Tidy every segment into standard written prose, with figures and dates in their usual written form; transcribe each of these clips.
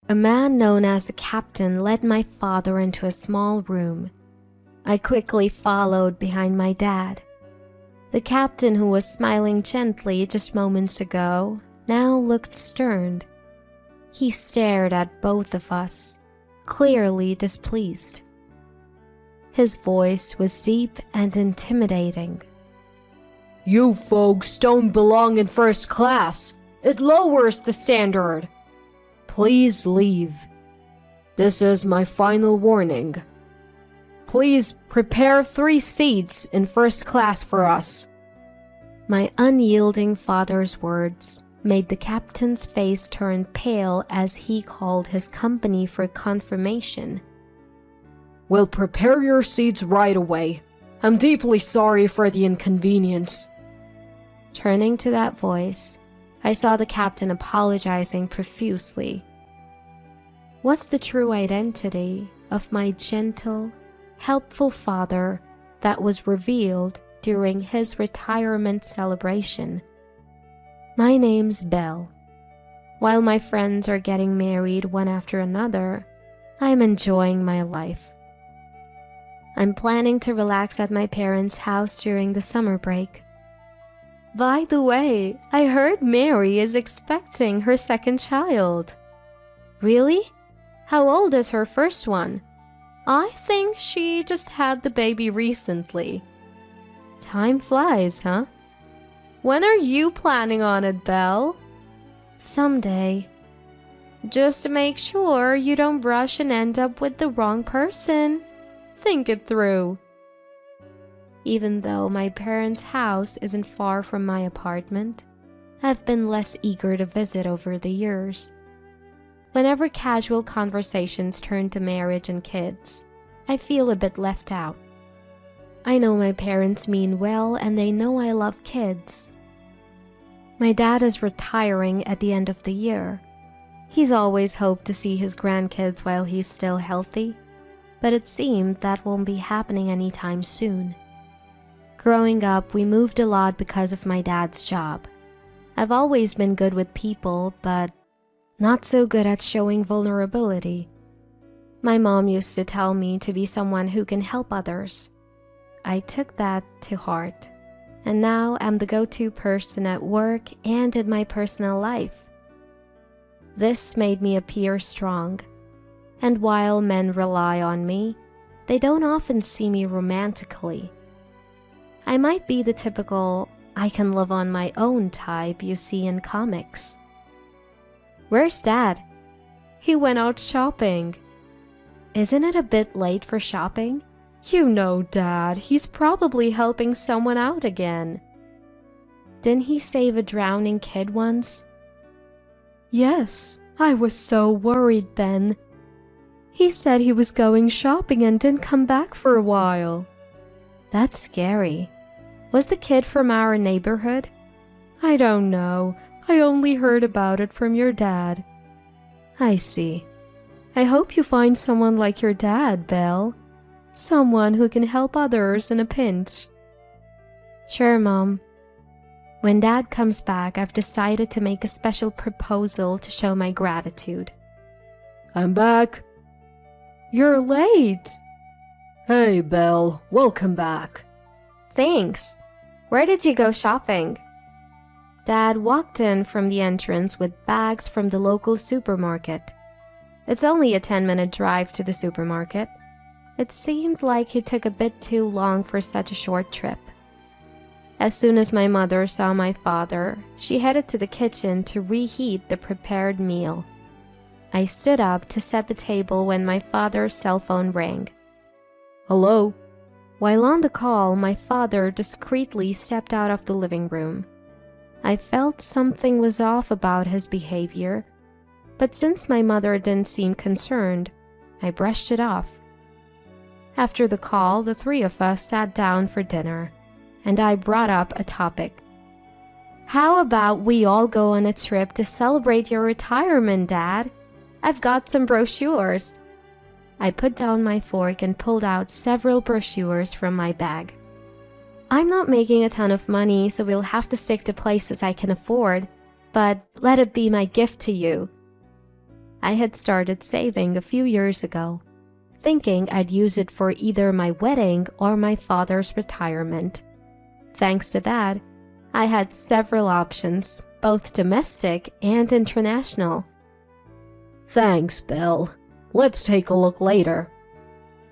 A man known as the captain led my father into a small room. I quickly followed behind my dad. The captain, who was smiling gently just moments ago, now looked stern. He stared at both of us, clearly displeased. His voice was deep and intimidating. You folks don't belong in first class. It lowers the standard. Please leave. This is my final warning. Please prepare 3 seats in first class for us. My unyielding father's words made the captain's face turn pale as he called his company for confirmation. We'll prepare your seats right away. I'm deeply sorry for the inconvenience. Turning to that voice, I saw the captain apologizing profusely. What's the true identity of my gentle, helpful father that was revealed during his retirement celebration? My name's Belle. While my friends are getting married one after another, I'm enjoying my life. I'm planning to relax at my parents' house during the summer break. By the way, I heard Mary is expecting her second child. Really? How old is her first one? I think she just had the baby recently. Time flies, huh? When are you planning on it, Belle? Someday. Just make sure you don't rush and end up with the wrong person. Think it through. Even though my parents' house isn't far from my apartment, I've been less eager to visit over the years. Whenever casual conversations turn to marriage and kids, I feel a bit left out. I know my parents mean well and they know I love kids. My dad is retiring at the end of the year. He's always hoped to see his grandkids while he's still healthy, but it seemed that won't be happening anytime soon. Growing up, we moved a lot because of my dad's job. I've always been good with people, but not so good at showing vulnerability. My mom used to tell me to be someone who can help others. I took that to heart, and now I'm the go-to person at work and in my personal life. This made me appear strong, and while men rely on me, they don't often see me romantically. I might be the typical I can live on my own type you see in comics. Where's Dad? He went out shopping. Isn't it a bit late for shopping? You know, Dad, he's probably helping someone out again. Didn't he save a drowning kid once? Yes, I was so worried then. He said he was going shopping and didn't come back for a while. That's scary. Was the kid from our neighborhood? I don't know. I only heard about it from your dad. I see. I hope you find someone like your dad, Belle. Someone who can help others in a pinch. Sure, Mom. When Dad comes back, I've decided to make a special proposal to show my gratitude. I'm back. You're late. Hey, Belle. Welcome back. Thanks. Where did you go shopping? Dad walked in from the entrance with bags from the local supermarket. It's only a 10-minute drive to the supermarket. It seemed like he took a bit too long for such a short trip. As soon as my mother saw my father, she headed to the kitchen to reheat the prepared meal. I stood up to set the table when my father's cell phone rang. Hello? While on the call, my father discreetly stepped out of the living room. I felt something was off about his behavior, but since my mother didn't seem concerned, I brushed it off. After the call, the 3 of us sat down for dinner, and I brought up a topic. How about we all go on a trip to celebrate your retirement, Dad? I've got some brochures. I put down my fork and pulled out several brochures from my bag. I'm not making a ton of money, so we'll have to stick to places I can afford, but let it be my gift to you. I had started saving a few years ago, thinking I'd use it for either my wedding or my father's retirement. Thanks to that, I had several options, both domestic and international. Thanks, Bill. Let's take a look later.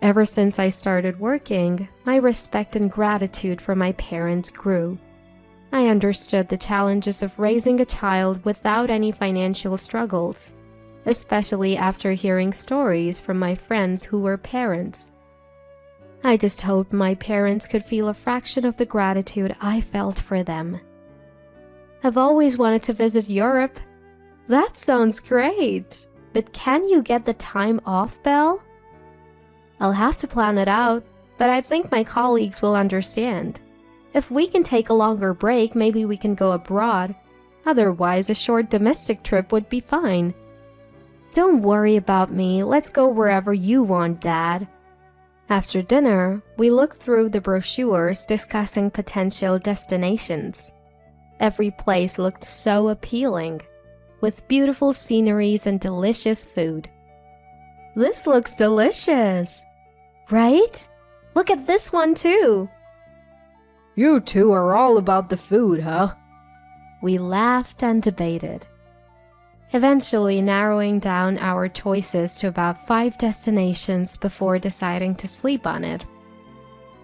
Ever since I started working, my respect and gratitude for my parents grew. I understood the challenges of raising a child without any financial struggles, especially after hearing stories from my friends who were parents. I just hoped my parents could feel a fraction of the gratitude I felt for them. I've always wanted to visit Europe. That sounds great. But can you get the time off, Belle? I'll have to plan it out, but I think my colleagues will understand. If we can take a longer break, maybe we can go abroad. Otherwise, a short domestic trip would be fine. Don't worry about me. Let's go wherever you want, Dad. After dinner, we looked through the brochures discussing potential destinations. Every place looked so appealing, with beautiful sceneries and delicious food. This looks delicious, right? Look at this one too. You two are all about the food, huh? We laughed and debated, eventually narrowing down our choices to about 5 destinations before deciding to sleep on it.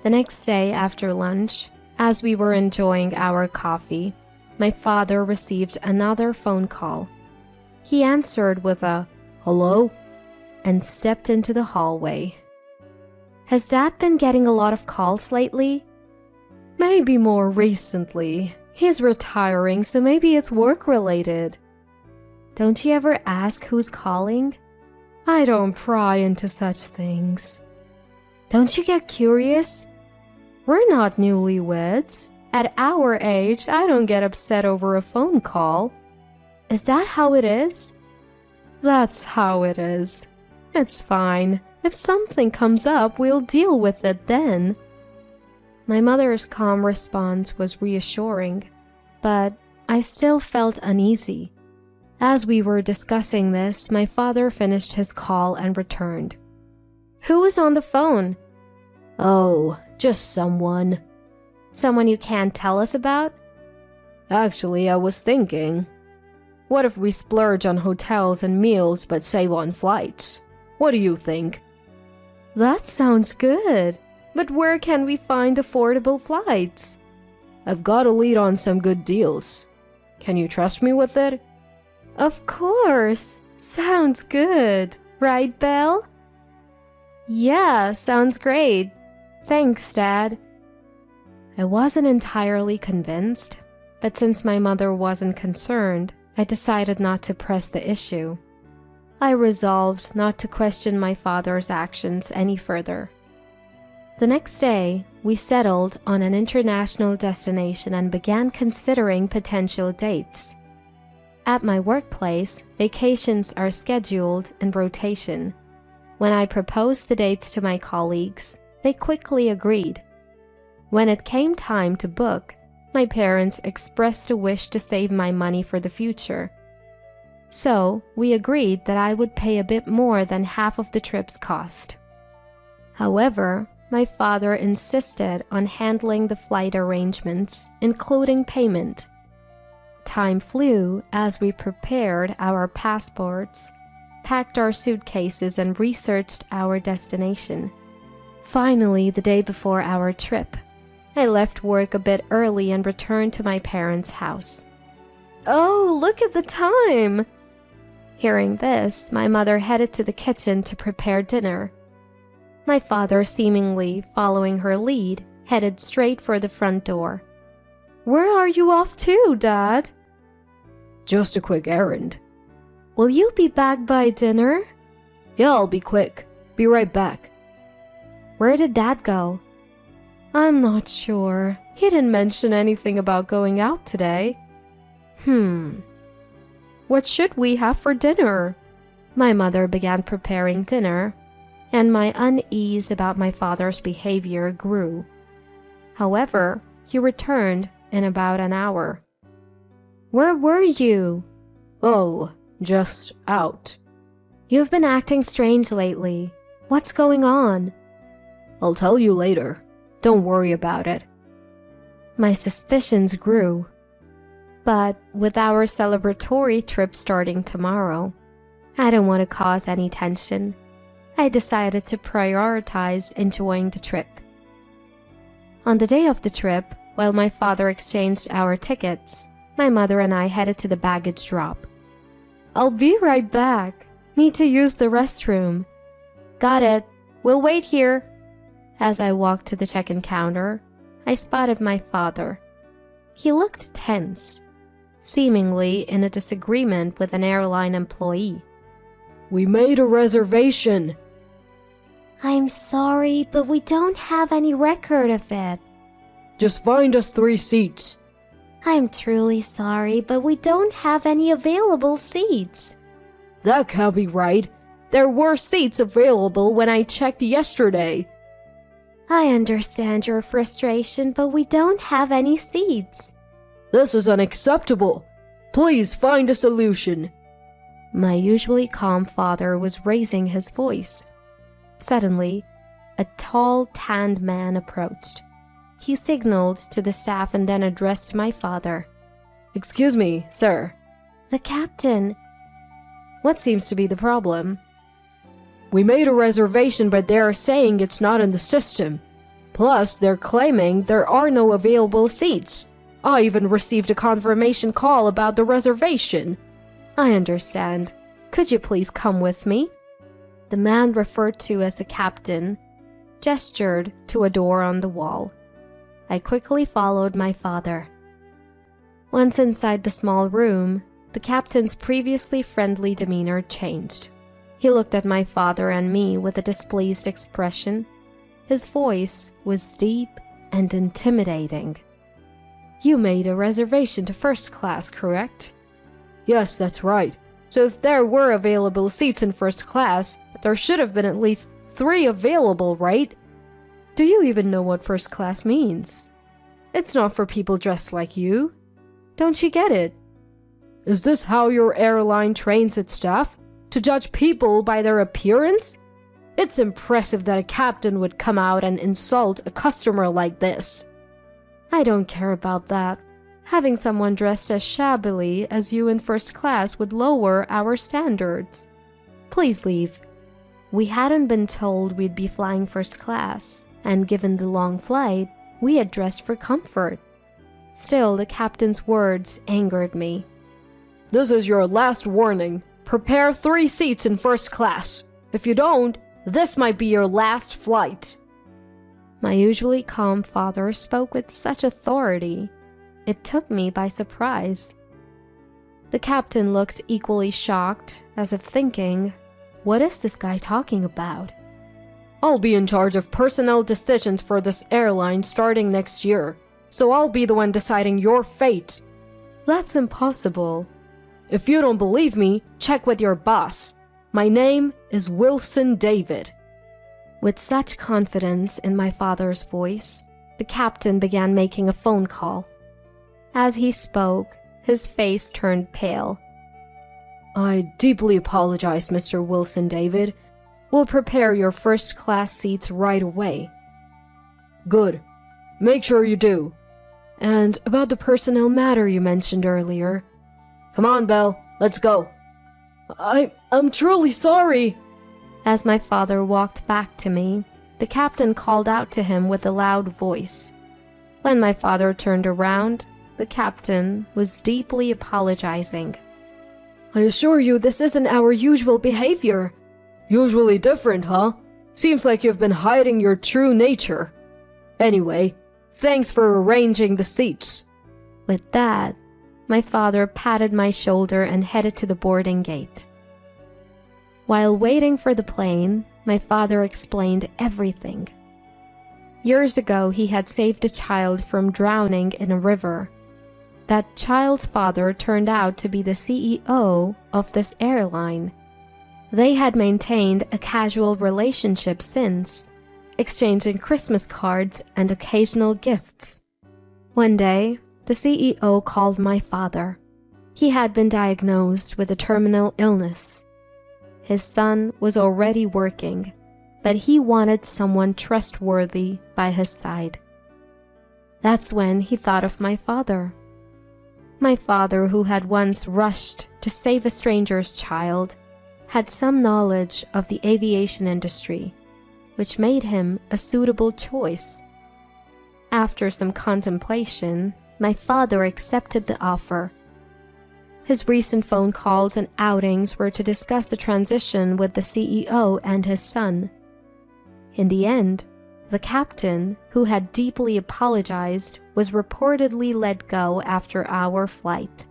The next day after lunch, as we were enjoying our coffee, my father received another phone call. He answered with a "Hello?" and stepped into the hallway. Has Dad been getting a lot of calls lately? Maybe more recently. He's retiring, so maybe it's work-related. Don't you ever ask who's calling? I don't pry into such things. Don't you get curious? We're not newlyweds. At our age, I don't get upset over a phone call. Is that how it is? That's how it is. It's fine. If something comes up, we'll deal with it then. My mother's calm response was reassuring, but I still felt uneasy. As we were discussing this, my father finished his call and returned. Who was on the phone? Oh, just someone. Someone you can't tell us about? Actually, I was thinking, what if we splurge on hotels and meals but save on flights? What do you think? That sounds good. But where can we find affordable flights? I've got a lead on some good deals. Can you trust me with it? Of course. Sounds good. Right, Belle? Yeah, sounds great. Thanks, Dad. I wasn't entirely convinced, but since my mother wasn't concerned, I decided not to press the issue. I resolved not to question my father's actions any further. The next day, we settled on an international destination and began considering potential dates. At my workplace, vacations are scheduled in rotation. When I proposed the dates to my colleagues, they quickly agreed. When it came time to book, my parents expressed a wish to save my money for the future. So, we agreed that I would pay a bit more than half of the trip's cost. However, my father insisted on handling the flight arrangements, including payment. Time flew as we prepared our passports, packed our suitcases, and researched our destination. Finally, the day before our trip, I left work a bit early and returned to my parents' house. Oh, look at the time! Hearing this, my mother headed to the kitchen to prepare dinner. My father, seemingly following her lead, headed straight for the front door. Where are you off to, Dad? Just a quick errand. Will you be back by dinner? Yeah, I'll be quick. Be right back. Where did Dad go? I'm not sure. He didn't mention anything about going out today. What should we have for dinner? My mother began preparing dinner, and my unease about my father's behavior grew. However, he returned in about an hour. Where were you? Oh, just out. You've been acting strange lately. What's going on? I'll tell you later. Don't worry about it. My suspicions grew. But with our celebratory trip starting tomorrow, I don't want to cause any tension. I decided to prioritize enjoying the trip. On the day of the trip, while my father exchanged our tickets, my mother and I headed to the baggage drop. I'll be right back. Need to use the restroom. Got it. We'll wait here. As I walked to the check-in counter, I spotted my father. He looked tense, seemingly in a disagreement with an airline employee. We made a reservation. I'm sorry, but we don't have any record of it. Just find us 3 seats. I'm truly sorry, but we don't have any available seats. That can't be right. There were seats available when I checked yesterday. I understand your frustration, but we don't have any seats. This is unacceptable. Please find a solution. My usually calm father was raising his voice. Suddenly, a tall, tanned man approached. He signaled to the staff and then addressed my father. Excuse me, sir. The captain. What seems to be the problem? We made a reservation, but they are saying it's not in the system. Plus, they're claiming there are no available seats. I even received a confirmation call about the reservation. I understand. Could you please come with me? The man referred to as the captain gestured to a door on the wall. I quickly followed my father. Once inside the small room, the captain's previously friendly demeanor changed. He looked at my father and me with a displeased expression. His voice was deep and intimidating. You made a reservation to first class, correct? Yes, that's right. So if there were available seats in first class, there should have been at least 3 available, right? Do you even know what first class means? It's not for people dressed like you. Don't you get it? Is this how your airline trains its staff? To judge people by their appearance? It's impressive that a captain would come out and insult a customer like this. I don't care about that. Having someone dressed as shabbily as you in first class would lower our standards. Please leave. We hadn't been told we'd be flying first class, and given the long flight, we had dressed for comfort. Still, the captain's words angered me. This is your last warning. Prepare 3 seats in first class. If you don't, this might be your last flight. My usually calm father spoke with such authority. It took me by surprise. The captain looked equally shocked, as if thinking, what is this guy talking about? I'll be in charge of personnel decisions for this airline starting next year, so I'll be the one deciding your fate. That's impossible. If you don't believe me, check with your boss. My name is Wilson David. With such confidence in my father's voice, the captain began making a phone call. As he spoke, his face turned pale. I deeply apologize, Mr. Wilson David. We'll prepare your first class seats right away. Good. Make sure you do. And about the personnel matter you mentioned earlier. Come on, Belle. Let's go. I'm truly sorry. As my father walked back to me, the captain called out to him with a loud voice. When my father turned around, the captain was deeply apologizing. I assure you this isn't our usual behavior. Usually different, huh? Seems like you've been hiding your true nature. Anyway, thanks for arranging the seats. With that, my father patted my shoulder and headed to the boarding gate. While waiting for the plane, my father explained everything. Years ago, he had saved a child from drowning in a river. That child's father turned out to be the CEO of this airline. They had maintained a casual relationship since, exchanging Christmas cards and occasional gifts. One day, the CEO called my father. He had been diagnosed with a terminal illness. His son was already working, but he wanted someone trustworthy by his side. That's when he thought of my father. My father, who had once rushed to save a stranger's child, had some knowledge of the aviation industry, which made him a suitable choice. After some contemplation, my father accepted the offer. His recent phone calls and outings were to discuss the transition with the CEO and his son. In the end, the captain, who had deeply apologized, was reportedly let go after our flight.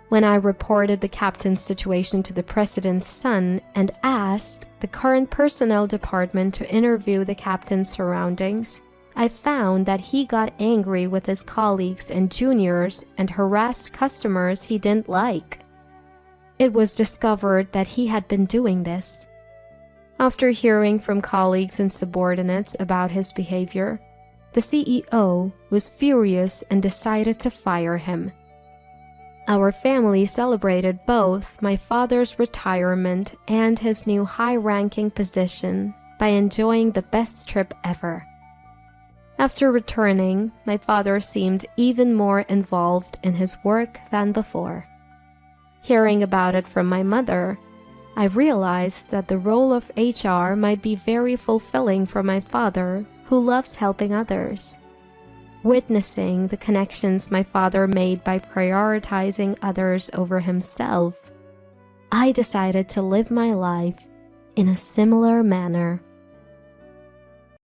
When I reported the captain's situation to the president's son and asked the current personnel department to interview the captain's surroundings, I found that he got angry with his colleagues and juniors and harassed customers he didn't like. It was discovered that he had been doing this. After hearing from colleagues and subordinates about his behavior, the CEO was furious and decided to fire him. Our family celebrated both my father's retirement and his new high-ranking position by enjoying the best trip ever. After returning, my father seemed even more involved in his work than before. Hearing about it from my mother, I realized that the role of HR might be very fulfilling for my father, who loves helping others. Witnessing the connections my father made by prioritizing others over himself, I decided to live my life in a similar manner.